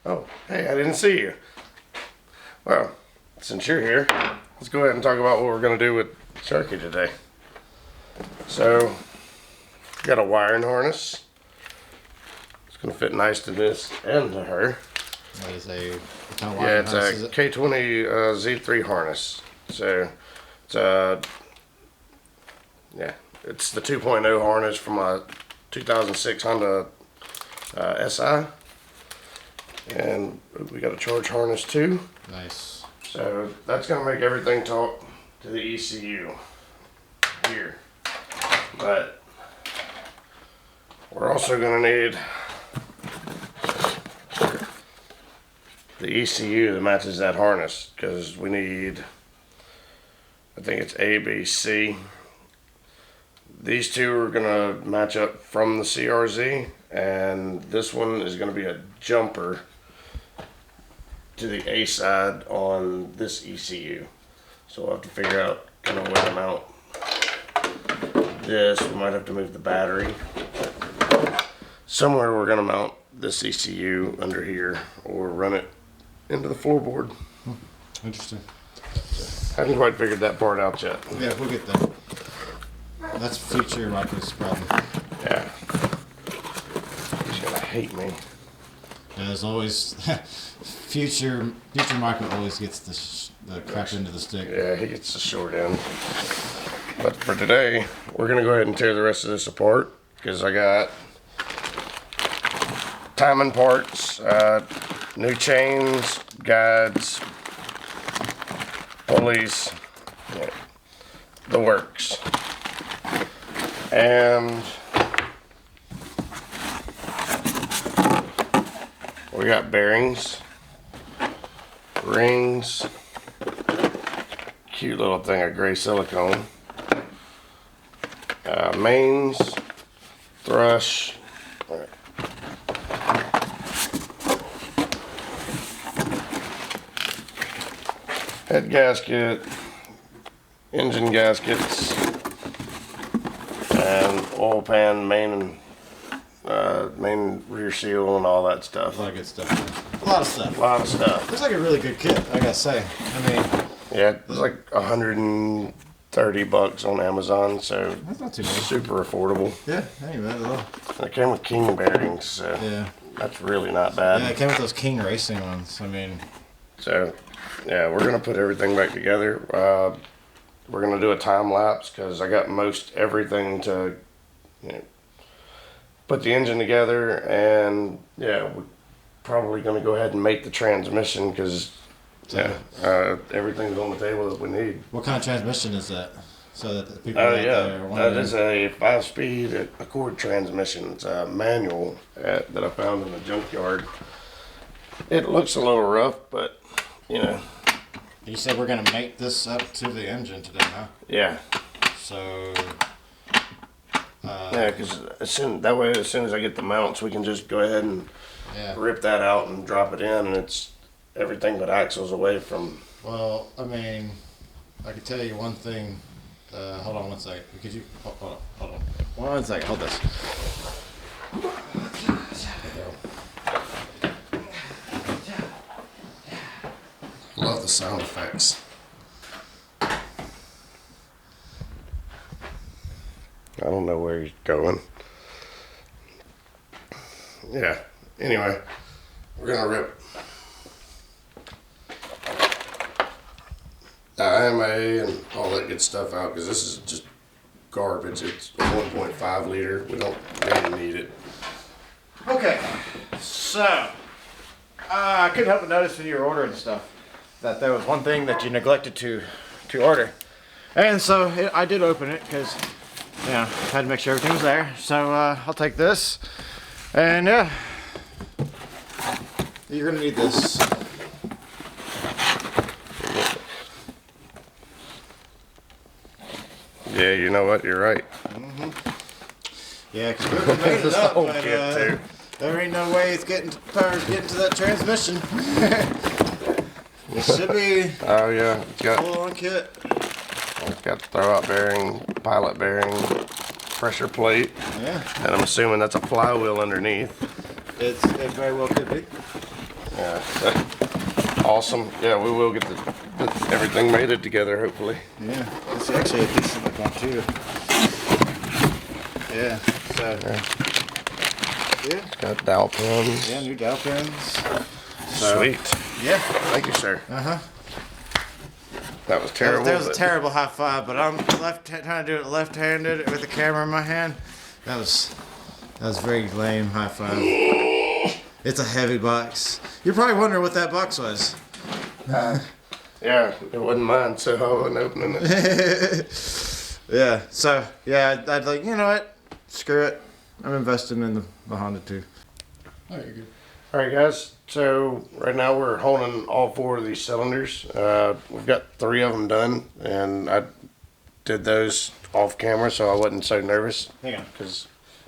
Oh, hey, I didn't see you. Well, since you're here, let's go ahead and talk about what we're going to do with Sharky today. So, got a wiring harness. It's going to fit nice to this and to her. That is a kind of yeah, it's a K20 Z3 harness. So, it's it's the 2.0 harness from a 2006 Honda SI. And we got a charge harness too. Nice. So that's going to make everything talk to the ECU here. But we're also going to need the ECU that matches that harness, because we need, I think it's A, B, C. These two are going to match up from the CRZ, and this one is going to be a jumper to the A side on this ECU. So we'll have to figure out kind of where to mount this. We might have to move the battery. Somewhere we're going to mount this ECU under here, or run it into the floorboard. Interesting. Haven't quite figured that part out yet. Yeah, we'll get there. That's future Michael's problem. Yeah. He's gonna hate me. As always, future Michael always gets the crap end of the stick. Yeah, he gets the short end. But for today, we're gonna go ahead and tear the rest of this apart, because I got timing parts, new chains, guides, pulleys, the works. And we got bearings, rings, cute little thing of gray silicone, mains, thrush, head gasket, engine gaskets, and oil pan, main rear seal, and all that stuff. A lot of good stuff. A lot of stuff. A lot of stuff. Looks like a really good kit, I gotta say. I mean, yeah, it's like $130 on Amazon, so that's not too bad. Super affordable. Yeah, ain't bad at all. And it came with King bearings, so yeah, that's really not bad. Yeah, it came with those King Racing ones. I mean, so yeah, we're gonna put everything back together. We're gonna do a time lapse, because I got most everything to, put the engine together, and yeah, we're probably gonna go ahead and make the transmission, because everything's on the table that we need. What kind of transmission is that? So that the people out there are wondering. That is a 5-speed Accord transmission. It's a manual that I found in the junkyard. It looks a little rough, but You said we're gonna make this up to the engine today, huh? Yeah. So. Yeah, because as soon as I get the mounts, we can just go ahead and rip that out and drop it in, and it's everything but axles away from. Well, I mean, I can tell you one thing. Hold on one second. Could you hold on? 1 second. Hold this. Love the sound effects. I don't know where he's going. Yeah. Anyway, we're gonna rip the IMA and all that good stuff out, because this is just garbage. It's a 1.5 liter. We don't really need it. Okay. So, I couldn't help but notice when you were ordering stuff that there was one thing that you neglected to order, and so I did open it because. Yeah, had to make sure everything was there. So I'll take this, and yeah, you're gonna need this. Yeah, you know what? You're right. Mm-hmm. Yeah, because we made it up, but there ain't no way it's getting to that transmission. It should be. Oh yeah, it's got full-on kit. It's got the throwout bearing, pilot bearing, pressure plate. Yeah. And I'm assuming that's a flywheel underneath. It very well could be. Yeah. Awesome. Yeah, we will get everything mated together, hopefully. Yeah, it's actually a decent one too. Yeah, so yeah, It's got dowel pins. yeah, new dowel pins. Sweet. Yeah. Thank you, sir. Uh-huh. That was terrible. That was a terrible high five, but I'm trying to do it left-handed with the camera in my hand. That was very lame high five. It's a heavy box. You're probably wondering what that box was. Yeah, it wasn't mine, so I wasn't opening it. Yeah. So yeah, I'd like, you know what? Screw it. I'm investing in the Honda too. Oh, you're good. All right, guys. So right now we're holding all 4 of these cylinders. We've got 3 of them done, and I did those off camera, so I wasn't so nervous. Hang on. Cause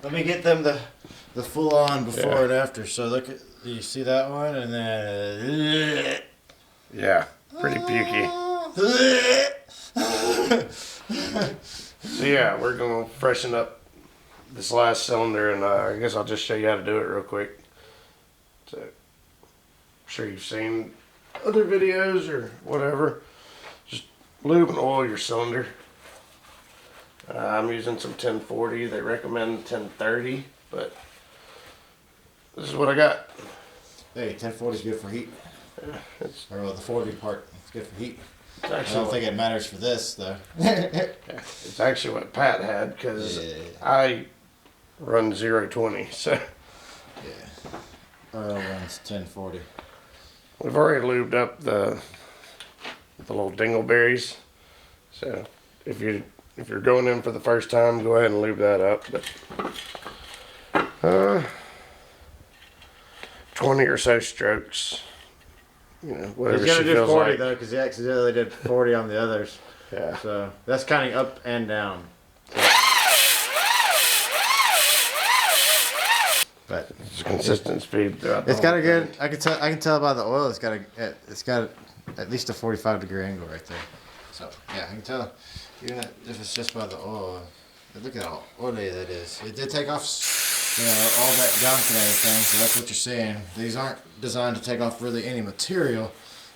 Let me get them the full on before Yeah. and after. So look at, do you see that one? And then yeah, pretty pukey. So yeah, we're gonna freshen up this last cylinder, and I guess I'll just show you how to do it real quick. So, I'm sure you've seen other videos or whatever. Just lube and oil your cylinder. I'm using some 1040. They recommend 1030, but this is what I got. Hey, 1040 is good for heat. Yeah, it's Or well, the 40 part, it's good for heat. I don't actually think it matters for this though. it's actually what Pat had, because Yeah. I run 020. So Yeah. Earl runs 1040. we've already lubed up the little dingleberries. So if you're going in for the first time, go ahead and lube that up. But 20 or so strokes. You know, whatever He's she gonna do feels 40 like. though, because he accidentally did 40 on the others. Yeah. So that's kind of up and down. But It's consistent speed throughout the it's got whole a good. thing. I can tell by the oil. It's got at least a 45-degree angle right there. So yeah, I can tell. Even if it's just by the oil. Look at how oily that is. It did take off, all that gunk and everything. So that's what you're seeing. These aren't designed to take off really any material.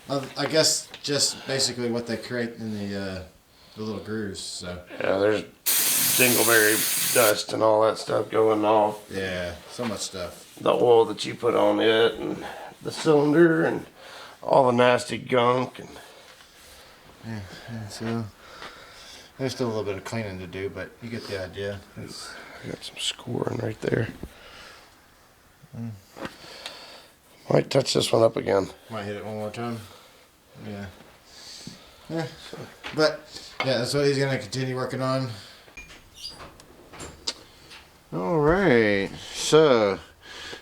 I guess just basically what they create in the little grooves. So Yeah, there's dingleberry dust and all that stuff going off. yeah, so much stuff. The oil that you put on it, and the cylinder, and all the nasty gunk. And Yeah, so there's still a little bit of cleaning to do, but you get the idea. It's, I got some scoring right there. Might touch this one up again. might hit it one more time. Yeah. Yeah. But yeah, that's what he's gonna continue working on. All right. So,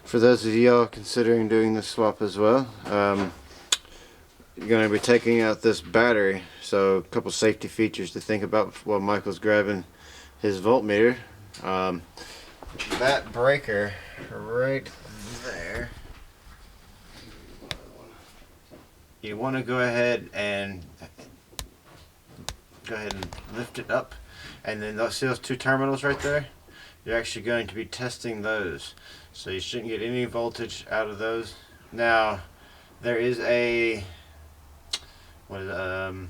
for those of y'all considering doing the swap as well, you're gonna be taking out this battery. So, a couple safety features to think about while Michael's grabbing his voltmeter. That breaker right there. You want to go ahead and lift it up, and then see those 2 terminals right there. You're actually going to be testing those, so you shouldn't get any voltage out of those. Now, there is a I don't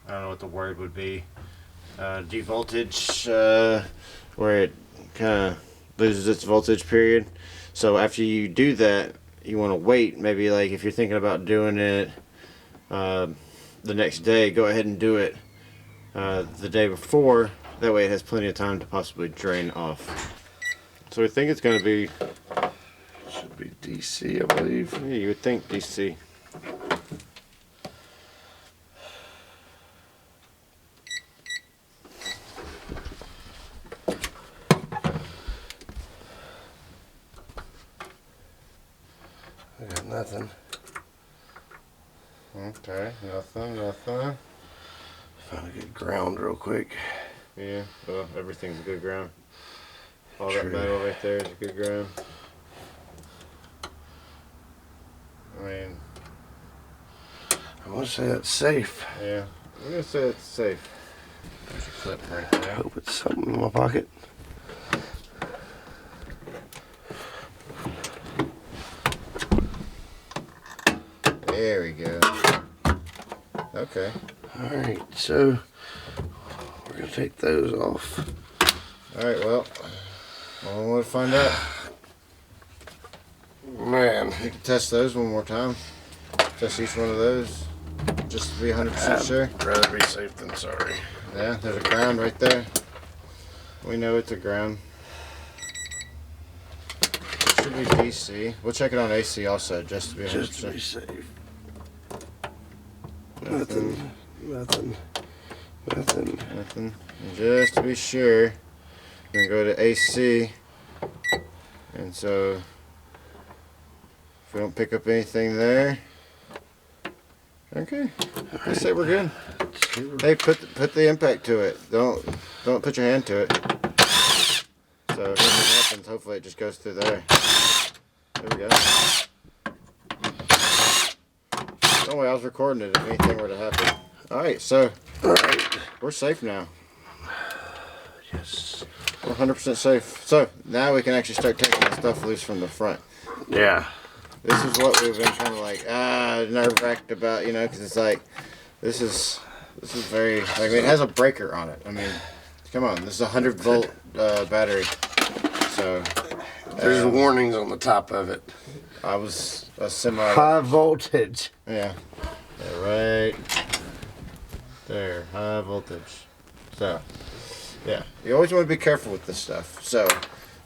know what the word would be. Devoltage, where it kind of loses its voltage period. So after you do that, you want to wait. Maybe like if you're thinking about doing it the next day, go ahead and do it the day before. That way it has plenty of time to possibly drain off. So I think it's going to be, Should be DC, I believe. yeah, you would think DC. I got nothing. Okay, nothing. Found a good ground real quick. Yeah, well, everything's a good ground. All True. that metal right there is a good ground. I mean, I'm gonna say that's safe. yeah, I'm gonna say it's safe. There's a clip right I there. hope it's something in my pocket. There we go. Okay. Alright, so we're going to take those off. Alright, well, I want to find out. Man. You can test those one more time. Test each one of those. Just to be 100% sure. I'd rather be safe than sorry. Yeah, there's a ground right there. We know it's a ground. It should be DC. We'll check it on AC also, just to be 100%. Just to be safe. Nothing. Nothing. And just to be sure, we're going to go to AC. And so, if we don't pick up anything there, okay. I say we're good. Hey, put the impact to it. Don't put your hand to it. So if anything happens, hopefully it just goes through there. There we go. Don't worry, I was recording it if anything were to happen. Alright, so we're safe now. Yes. We're 100% safe. So now we can actually start taking the stuff loose from the front. Yeah. This is what we've been kind of like nerve-wracked about, you know, because it's like this is very like, I mean, it has a breaker on it. I mean, come on, this is a 100-volt battery. So there's warnings on the top of it. I was a semi high voltage. Yeah, right there, high voltage. So yeah, you always want to be careful with this stuff. So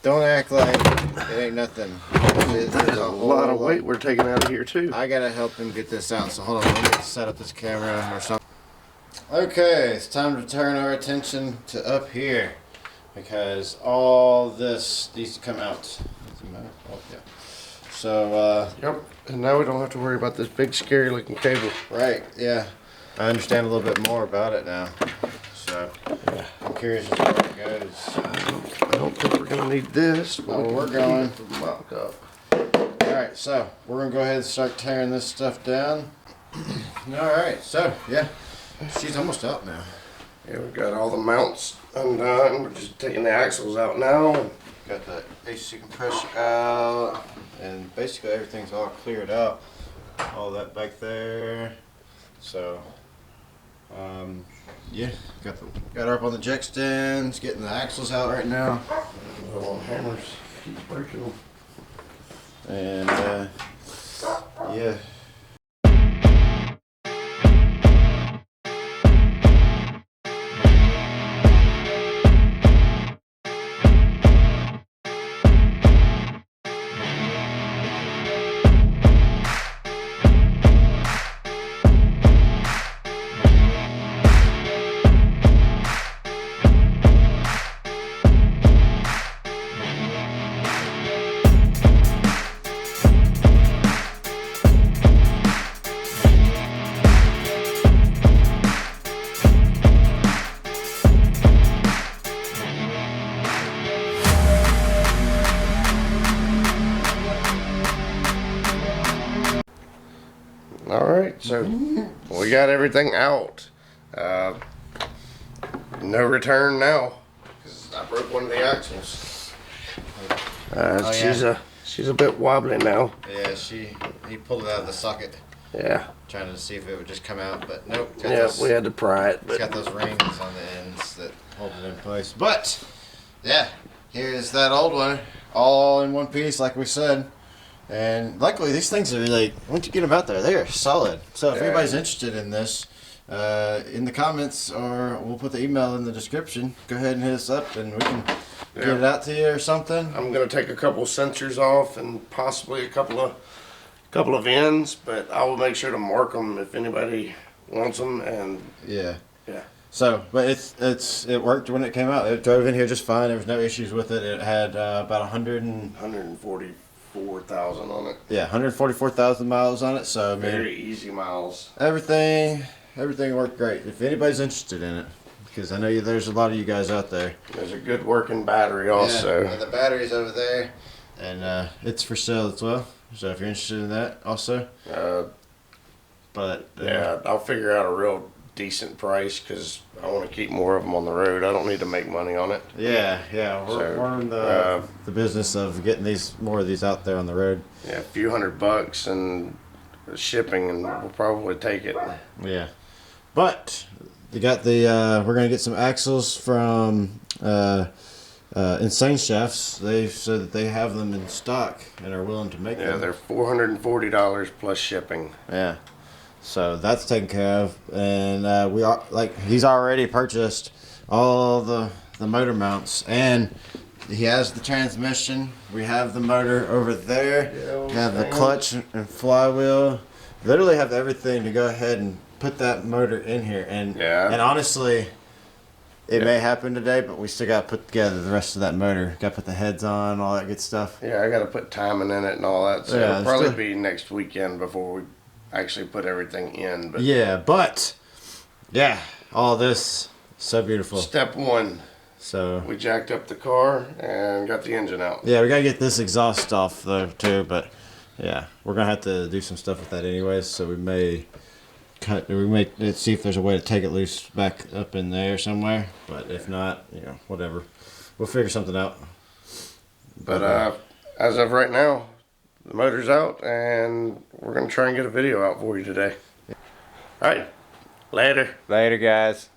don't act like it ain't nothing. There's a lot of weight we're taking out of here too. I gotta help him get this out. So hold on, let me set up this camera or something. Okay, it's time to turn our attention to up here because all this needs to come out. Oh, yeah. So, yep. And now we don't have to worry about this big scary looking cable. Right, yeah. I understand a little bit more about it now. So, yeah. I'm curious as to where it goes. I don't think we're going to need this. But we're going. Up. Alright, so we're going to go ahead and start tearing this stuff down. Alright, so, yeah. She's almost out now. Yeah, we've got all the mounts undone. We're just taking the axles out now. Got the AC compressor out, and basically everything's all cleared out. All that back there. So, yeah, got her up on the jack stands, getting the axles out right now. Little hammers keep breaking them. And yeah. Alright, so we got everything out. No return now, because I broke one of the axles. She's a bit wobbly now. Yeah, he pulled it out of the socket. Yeah. Trying to see if it would just come out, but nope. Yeah, we had to pry it. It's got those rings on the ends that hold it in place. But, yeah, here's that old one, all in one piece, like we said. And luckily, these things are like, once you get them out there, they are solid. So if anybody's interested in this, in the comments, or we'll put the email in the description, go ahead and hit us up, and we can get it out to you or something. I'm gonna take a couple sensors off and possibly a couple of ends, but I will make sure to mark them if anybody wants them. And yeah. So, but it worked when it came out. It drove in here just fine. There was no issues with it. It had about 144,000 on it. Yeah, 144,000 miles on it. So I mean, very easy miles. Everything worked great. If anybody's interested in it, because I know there's a lot of you guys out there. There's a good working battery also. Yeah, and the battery's over there, and it's for sale as well. So if you're interested in that, also. Yeah, I'll figure out a real decent price because I want to keep more of them on the road. I don't need to make money on it. Yeah. We're in the business of getting more of these out there on the road. Yeah, a few $100 and shipping, and we'll probably take it. Yeah. But you got the we're gonna get some axles from Insane Chefs. They said that they have them in stock and are willing to make them. Yeah, they're $440 plus shipping. Yeah. So that's taken care of, and we are he's already purchased all the motor mounts, and he has the transmission. We have the motor over there. Yeah, we have the clutch and flywheel. Literally have everything to go ahead and put that motor in here. And honestly, it may happen today, but we still got to put together the rest of that motor. Got to put the heads on, all that good stuff. Yeah, I got to put timing in it and all that. So yeah, it'll probably be next weekend before we actually put everything in. But yeah, all this so beautiful. Step one. So we jacked up the car and got the engine out. Yeah, we gotta get this exhaust off though too, but yeah, we're gonna have to do some stuff with that anyways. So we may let's see if there's a way to take it loose back up in there somewhere. But if not, whatever, we'll figure something out. But as of right now, the motor's out, and we're gonna try and get a video out for you today. All right, later. Later, guys.